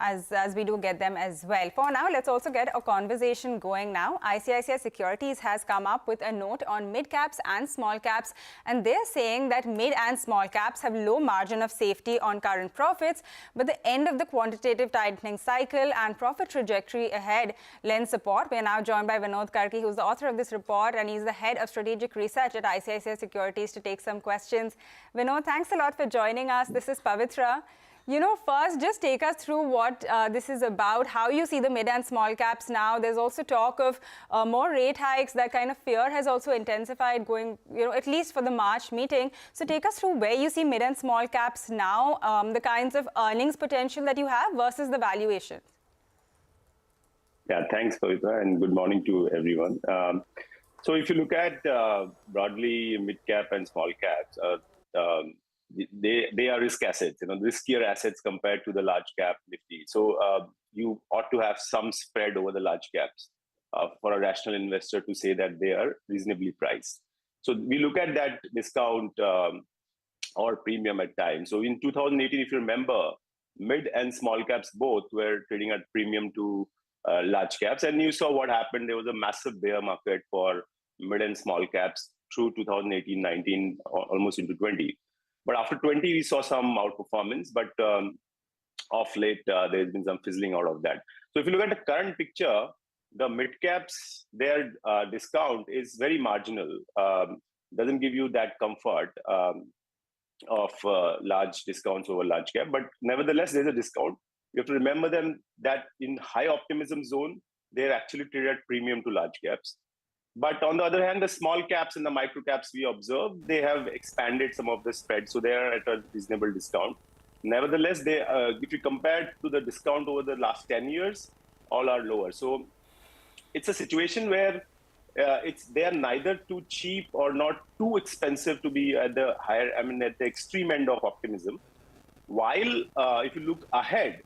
as we do get them as well. For now, let's also get a conversation going now. ICICI Securities has come up with a note on mid caps and small caps, and they're saying that mid and small caps have low margin of safety on current profits, but the end of the quantitative tightening cycle and profit trajectory ahead lend support. We are now joined by Vinod Karki, who's the author of this report, and he's the head of strategic research at ICICI Securities, to take some questions. Vinod, thanks a lot for joining us. This is Pavitra. First, just take us through what this is about, how you see the mid and small caps now. There's also talk of more rate hikes. That kind of fear has also intensified going, at least for the March meeting. So take us through where you see mid and small caps now, the kinds of earnings potential that you have versus the valuation. Yeah, thanks, Pavitra, and good morning to everyone. So if you look at broadly mid-cap and small caps, they are risk assets, riskier assets compared to the large cap Nifty. So you ought to have some spread over the large caps for a rational investor to say that they are reasonably priced. So we look at that discount or premium at times. So in 2018, if you remember, mid and small caps both were trading at premium to large caps. And you saw what happened. There was a massive bear market for mid and small caps through 2018, 19, almost into 20. But after 20, we saw some outperformance. But of late, there's been some fizzling out of that. So if you look at the current picture, the mid caps, their discount is very marginal. Doesn't give you that comfort of large discounts over large cap. But nevertheless, there's a discount. You have to remember them that in high optimism zone, they're actually traded at premium to large caps. But on the other hand, the small caps and the micro caps we observe, they have expanded some of the spread. So they are at a reasonable discount. Nevertheless, they, if you compare to the discount over the last 10 years, all are lower. So it's a situation where they are neither too cheap or not too expensive to be at the higher, at the extreme end of optimism. While if you look ahead,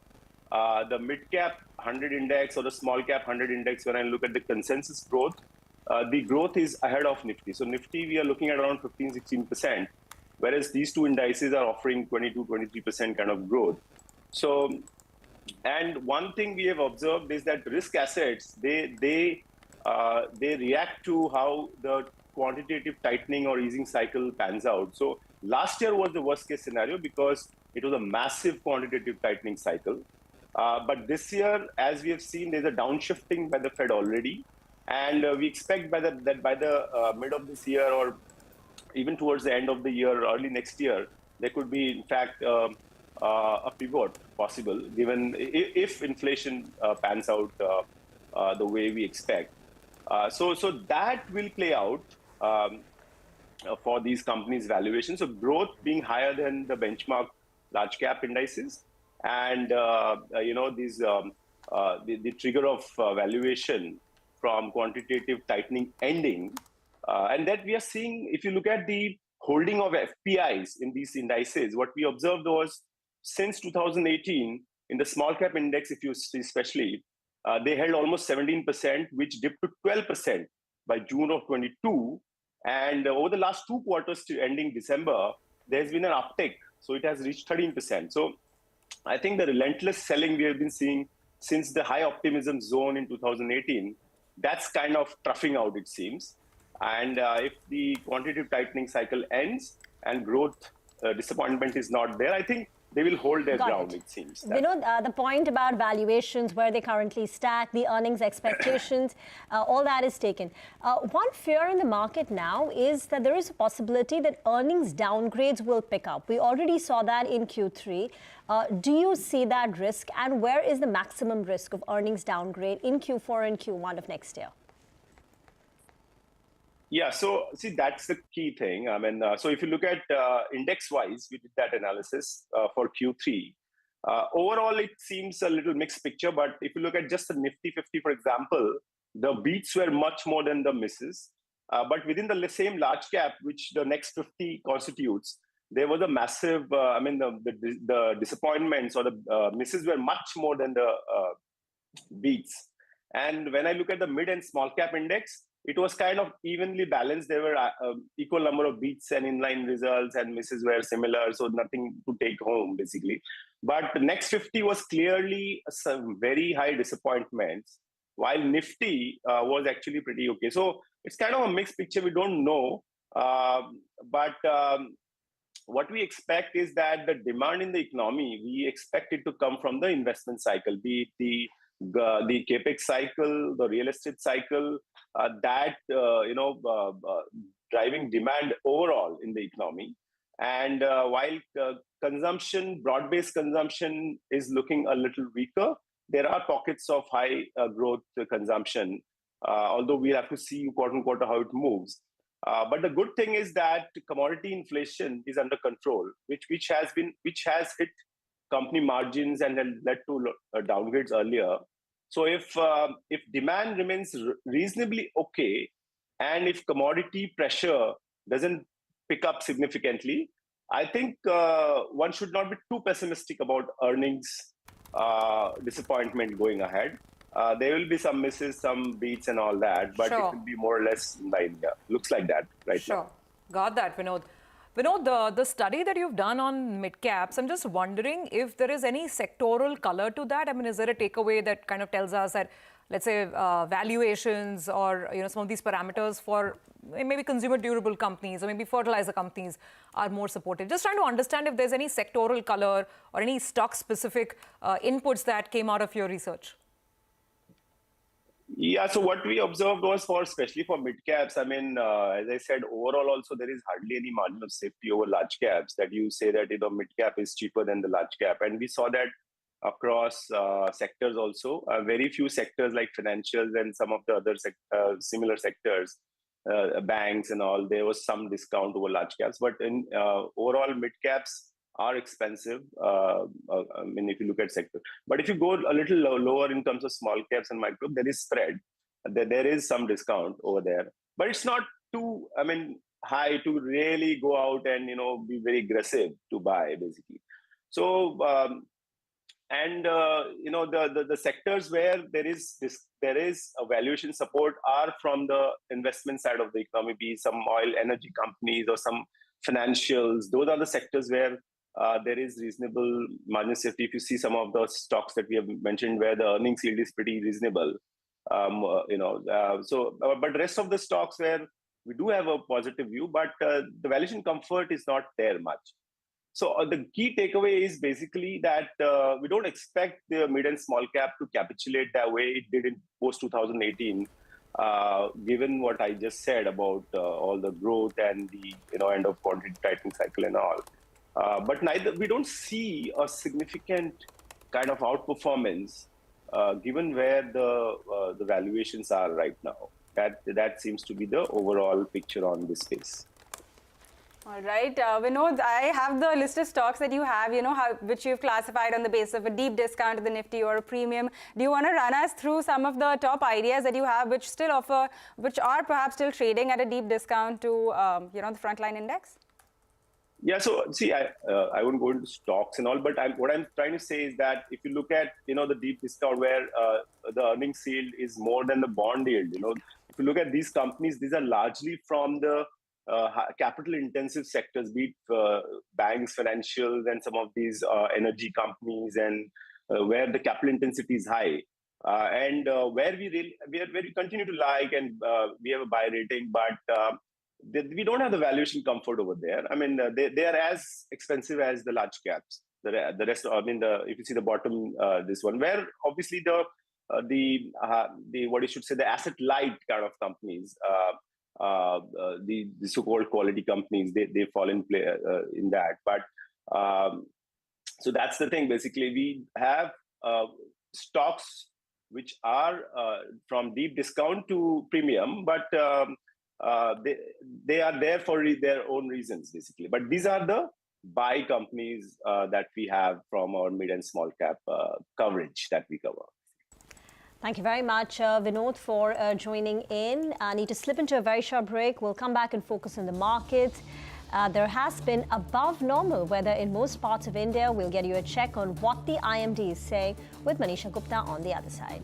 the mid-cap 100 index or the small-cap 100 index, when I look at the consensus growth, the growth is ahead of Nifty. So Nifty, we are looking at around 15-16%, whereas these two indices are offering 22-23% kind of growth. So, and one thing we have observed is that risk assets, they react to how the quantitative tightening or easing cycle pans out. So last year was the worst case scenario because it was a massive quantitative tightening cycle. But this year, as we have seen, there's a downshifting by the Fed already. And we expect that by the mid of this year or even towards the end of the year, early next year, there could be, in fact, a pivot possible, given if inflation pans out the way we expect. So that will play out for these companies' valuations. So growth being higher than the benchmark large cap indices, and the trigger of valuation from quantitative tightening ending, and that we are seeing. If you look at the holding of FPIs in these indices, what we observed was since 2018 in the small cap index, if you see especially, they held almost 17%, which dipped to 12% by June of 22. And over the last 2 quarters to ending December, there's been an uptick. So it has reached 13%. So I think the relentless selling we have been seeing since the high optimism zone in 2018, that's kind of troughing out, it seems. And if the quantitative tightening cycle ends and growth disappointment is not there, I think they will hold their ground, it seems. Vinod, the point about valuations, where they currently stack, the earnings expectations, all that is taken. One fear in the market now is that there is a possibility that earnings downgrades will pick up. We already saw that in Q3. Do you see that risk? And where is the maximum risk of earnings downgrade in Q4 and Q1 of next year? Yeah, so see, that's the key thing. So if you look at index-wise, we did that analysis for Q3. Overall, it seems a little mixed picture. But if you look at just the Nifty 50, for example, the beats were much more than the misses. But within the same large cap, which the next 50 constitutes, there was a massive, the disappointments or the misses were much more than the beats. And when I look at the mid and small cap index, it was kind of evenly balanced. There were equal number of beats and inline results, and misses were similar, so nothing to take home, basically. But the next 50 was clearly some very high disappointments, while Nifty was actually pretty okay. So it's kind of a mixed picture. We don't know. But what we expect is that the demand in the economy, we expect it to come from the investment cycle, be it the capex cycle, the real estate cycle, driving demand overall in the economy. And while consumption, broad-based consumption is looking a little weaker, there are pockets of high growth consumption, although we have to see quarter on quarter how it moves. But the good thing is that commodity inflation is under control, which has hit company margins and led to downgrades earlier. So if demand remains reasonably okay, and if commodity pressure doesn't pick up significantly, I think one should not be too pessimistic about earnings disappointment going ahead. There will be some misses, some beats and all that, but it will be more or less in line. Looks like that right now. Sure. Got that, Vinod. Vinod, the study that you've done on mid-caps, I'm just wondering if there is any sectoral color to that. I mean, is there a takeaway that kind of tells us that, let's say, valuations or some of these parameters for maybe consumer durable companies or maybe fertilizer companies are more supported? Just trying to understand if there's any sectoral color or any stock-specific inputs that came out of your research. Yeah, so what we observed was especially for mid caps, I mean, as I said, overall also there is hardly any margin of safety over large caps, that you say that mid cap is cheaper than the large cap. And we saw that across sectors also. Very few sectors like financials and some of the other similar sectors, banks and all, there was some discount over large caps. But in overall, mid caps are expensive. I mean, if you look at sector, but if you go a little lower in terms of small caps and micro, there is spread. There is some discount over there, but it's not too, I mean, high to really go out and be very aggressive to buy basically. So the sectors where there is a valuation support are from the investment side of the economy, be some oil, energy companies or some financials. Those are the sectors where there is reasonable margin safety. If you see some of the stocks that we have mentioned where the earnings yield is pretty reasonable, but the rest of the stocks where we do have a positive view, but the valuation comfort is not there much. So the key takeaway is basically that we don't expect the mid and small cap to capitulate that way it did in post 2018. Given what I just said about all the growth and the end of quantity tightening cycle and all. But we don't see a significant kind of outperformance given where the valuations are right now. That seems to be the overall picture on this space. All right, Vinod, I have the list of stocks that you have, which you've classified on the basis of a deep discount to the Nifty or a premium. Do you want to run us through some of the top ideas that you have, which are perhaps still trading at a deep discount to, the frontline index? Yeah, so see, I won't go into stocks and all, but what I'm trying to say is that if you look at, the deep discount where the earnings yield is more than the bond yield, if you look at these companies, these are largely from the capital intensive sectors, be it banks, financials, and some of these energy companies, and where the capital intensity is high. And where we continue to like, and we have a buy rating, but we don't have the valuation comfort over there. I mean, they are as expensive as the large caps. The rest, I mean, if you see the bottom, this one, where obviously the asset light kind of companies, the so-called quality companies, they fall in play in that. But so that's the thing. Basically, we have stocks which are from deep discount to premium, but they are there for their own reasons, basically. But these are the buy companies that we have from our mid and small cap coverage that we cover. Thank you very much, Vinod, for joining in. I need to slip into a very short break. We'll come back and focus on the markets. There has been above normal weather in most parts of India. We'll get you a check on what the IMD is saying with Manisha Gupta on the other side.